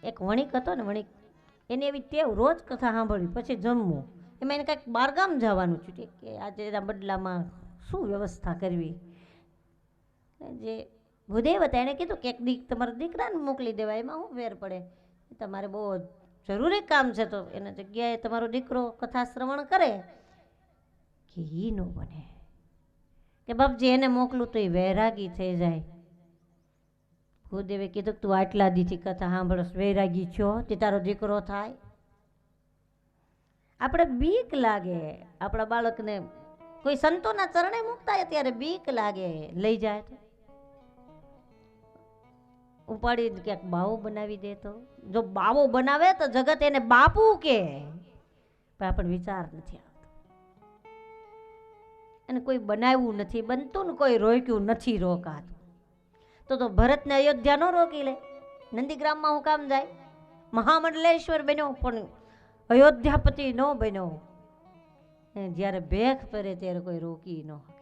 એક વણિક હતો ને, વણિક એની એવી ટેવ રોજ કથા સાંભળવી પછી જમવું. એમાં એને કાંઈક બહારગામ જવાનું છે કે આજે એના બદલામાં શું વ્યવસ્થા કરવી. જે ભૂદેવ હતા એણે કીધું કે એક તમારા દીકરાને મોકલી દેવાય, એમાં શું ફેર પડે, તમારે બહુ જરૂરી કામ છે તો એના જગ્યાએ તમારો દીકરો કથા શ્રવણ કરે. કે એ ન બને કે બાપજી એને મોકલું તો એ વૈરાગી થઈ જાય. ભૂદેવે કીધું તું આટલા દીથી કથા સાંભળસ, વૈરાગી છો તે તારો દીકરો થાય? આપણે બીક લાગે આપણા બાળકને કોઈ સંતોના ચરણે મૂકતા હોય ત્યારે બીક લાગે, લઈ જાય તો ઉપાડી ક્યાંક બાવો બનાવી દે તો. જો બાવો બનાવે તો જગત એને બાપુ કે, પણ આપણને વિચાર નથી આવતો. અને કોઈ બનાવ્યું નથી બનતું ને કોઈ રોક્યું નથી રોકાતું. તો ભરતને અયોધ્યા ન રોકી લે, નંદીગ્રામમાં હું કામ જાય? મહામંડલેશ્વર બન્યો પણ અયોધ્યાપતિ ન બન્યો. જ્યારે ભેખ પહેરે ત્યારે કોઈ રોકી ન શકે.